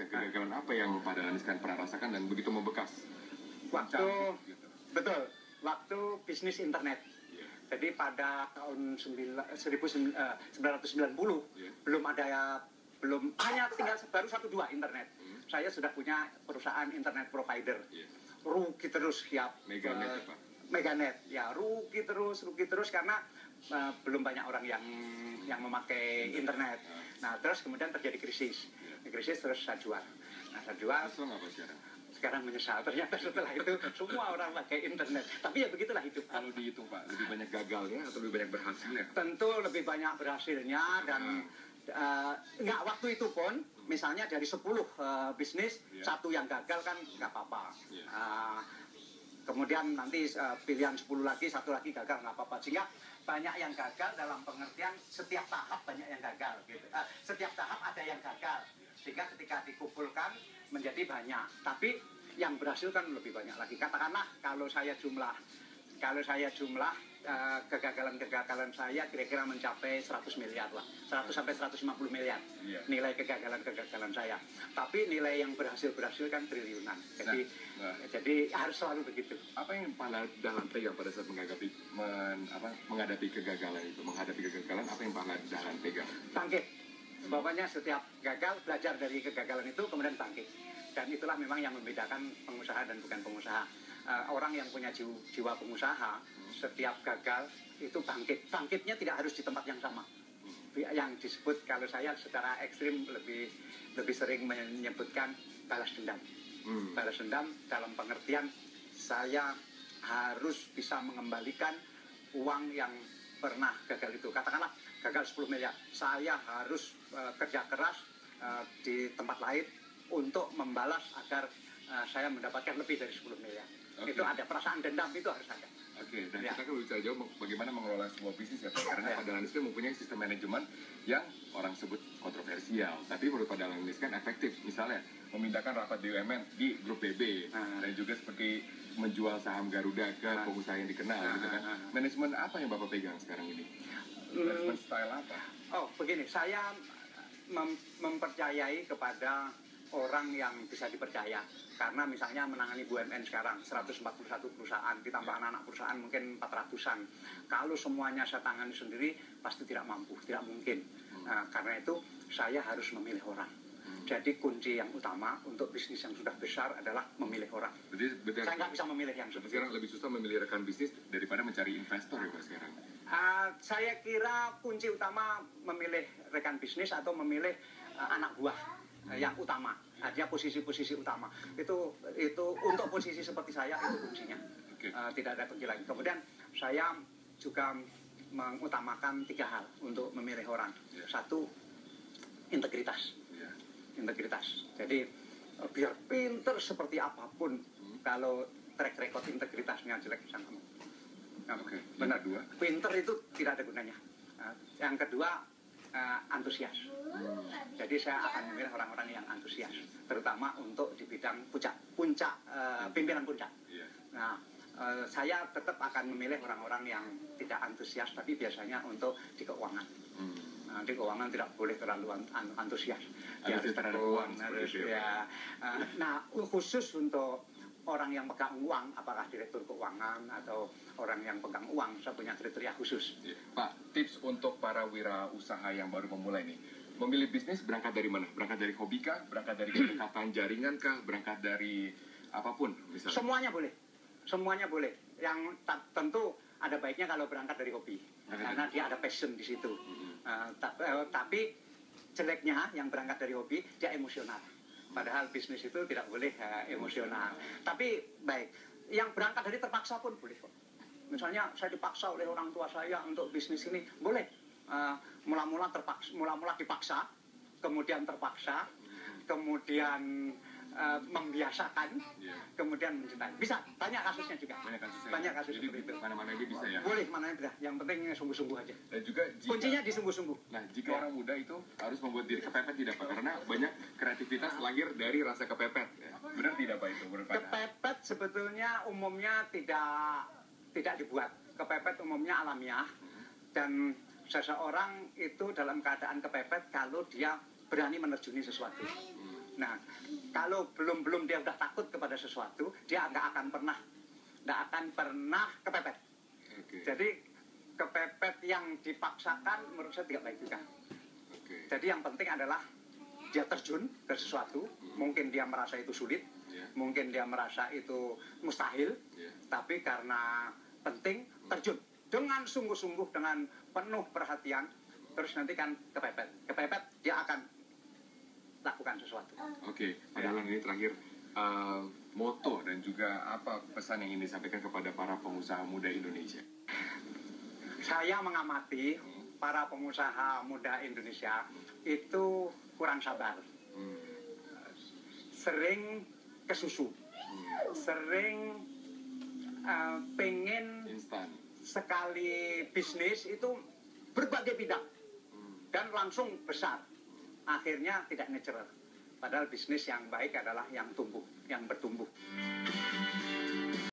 Kegagalan apa yang Pak Dahlan Iskan pernah rasakan dan begitu membekas? Betul, waktu bisnis internet. Jadi pada tahun 1990 belum hanya tinggal baru 1-2 internet. Saya sudah punya perusahaan internet provider. Rugi terus tiap Meganet, Pak. Meganet, ya rugi terus karena belum banyak orang yang memakai internet. Nah terus kemudian terjadi krisis terus saya jual. Nah saya jual. Sekarang menyesal, ternyata setelah itu semua orang pakai internet. Tapi ya begitulah hidup. Kalau dihitung Pak, lebih banyak gagalnya atau lebih banyak berhasilnya? Tentu lebih banyak berhasilnya dan nggak waktu itu pun, misalnya dari 10 bisnis, 1 yang gagal kan nggak apa-apa. Kemudian nanti pilihan 10 lagi, 1 lagi gagal nggak apa-apa. Sehingga banyak yang gagal dalam pengertian setiap tahap banyak yang gagal. Gitu. Setiap tahap ada yang gagal. Sehingga ketika dikumpulkan menjadi banyak. Tapi yang berhasil kan lebih banyak lagi. Katakanlah kalau saya jumlah kegagalan saya kira-kira mencapai 100 miliar lah. 100 sampai 150 miliar nilai kegagalan saya. Tapi nilai yang berhasil kan triliunan. Jadi harus selalu begitu. Apa yang Pak Dahlan pegang pada saat menghadapi kegagalan itu? Menghadapi kegagalan, apa yang Pak Dahlan pegang? Bangkit. Pokoknya setiap gagal, belajar dari kegagalan itu, kemudian bangkit. Dan itulah memang yang membedakan pengusaha dan bukan pengusaha. Orang yang punya jiwa pengusaha, setiap gagal itu bangkit. Bangkitnya tidak harus di tempat yang sama. Yang disebut, kalau saya secara ekstrim lebih sering menyebutkan balas dendam. Balas dendam dalam pengertian saya harus bisa mengembalikan uang yang pernah gagal itu. Katakanlah gagal 10 miliar, saya harus kerja keras di tempat lain untuk membalas agar saya mendapatkan lebih dari 10 miliar. Itu ada perasaan dendam, itu harus ada. Dan kita kan bicara jauh bagaimana mengelola sebuah bisnis ya Pak. Karena Pak Dahlan Iskan mempunyai sistem manajemen yang orang sebut kontroversial, tapi menurut Pak Dahlan Iskan efektif. Misalnya memindahkan rapat BUMN di grup BB dan juga seperti menjual saham Garuda ke pengusaha yang dikenal gitu kan. Manajemen apa yang Bapak pegang sekarang ini? Manajemen style apa? Begini, saya mempercayai kepada orang yang bisa dipercaya. Karena misalnya menangani BUMN sekarang 141 perusahaan, ditambah anak-anak perusahaan mungkin 400-an. Kalau semuanya saya tangani sendiri pasti tidak mampu, tidak mungkin. Karena itu saya harus memilih orang. Jadi kunci yang utama untuk bisnis yang sudah besar adalah memilih orang. Saya nggak bisa memilih yang seperti sekarang lebih susah memilih rekan bisnis daripada mencari investor ya Pak sekarang? Saya kira kunci utama memilih rekan bisnis atau memilih anak buah yang utama. Dia posisi-posisi utama. Itu untuk posisi seperti saya itu kuncinya. Tidak ada kunci lain. Kemudian saya juga mengutamakan 3 hal untuk memilih orang. 1, integritas. Integritas. Jadi biar pinter seperti apapun, kalau track record integritasnya jelek sama kamu. Benar. Pinter itu tidak ada gunanya. Yang kedua, antusias. Jadi saya akan memilih orang-orang yang antusias, terutama untuk di bidang pimpinan puncak. Nah, saya tetap akan memilih orang-orang yang tidak antusias, tapi biasanya untuk di keuangan. Di keuangan tidak boleh terlalu antusias. Nah, khusus untuk orang yang pegang uang, apakah direktur keuangan atau orang yang pegang uang, saya punya kriteria khusus. Pak, tips untuk para wirausaha yang baru memulai nih, memilih bisnis berangkat dari mana? Berangkat dari hobi kah? Berangkat dari kedekatan jaringan kah? Berangkat dari apapun misalnya? Semuanya boleh. Yang tentu ada baiknya kalau berangkat dari hobi, karena dia ada passion di situ. Tapi jeleknya yang berangkat dari hobi, dia emosional. Padahal bisnis itu tidak boleh emosional. Tapi baik, yang berangkat dari terpaksa pun boleh kok. Misalnya saya dipaksa oleh orang tua saya untuk bisnis ini, boleh. Mula-mula dipaksa, kemudian terpaksa, kemudian membiasakan, kemudian mencintai. Bisa, banyak kasusnya juga. Banyak kasus jadi seperti itu. Mana-mana aja bisa ya? Boleh, mana bisa. Yang penting sungguh-sungguh aja. Dan juga kuncinya di sungguh-sungguh. Nah, jika orang muda itu harus membuat diri kepepet tidak Pak? Karena banyak kreativitas lahir dari rasa kepepet. Benar tidak Pak itu? Kepepet sebetulnya umumnya tidak dibuat. Kepepet umumnya alamiah. Dan seseorang itu dalam keadaan kepepet kalau dia berani menerjuni sesuatu. Nah, Kalau belum dia udah takut kepada sesuatu, dia nggak akan pernah kepepet. Oke. Jadi kepepet yang dipaksakan menurut saya tidak baik juga. Oke. Jadi yang penting adalah dia terjun ke sesuatu, mungkin dia merasa itu sulit, mungkin dia merasa itu mustahil, tapi karena penting terjun dengan sungguh-sungguh, dengan penuh perhatian, terus nanti kan kepepet dia akan lakukan sesuatu. Oke, Pak Dahlan, ini terakhir moto dan juga apa pesan yang ingin disampaikan kepada para pengusaha muda Indonesia? Saya mengamati para pengusaha muda Indonesia itu kurang sabar, sering kesusu, sering pengen Instan. sekali bisnis itu berbagai bidang dan langsung besar. Akhirnya tidak ngecer. Padahal bisnis yang baik adalah yang tumbuh, yang bertumbuh.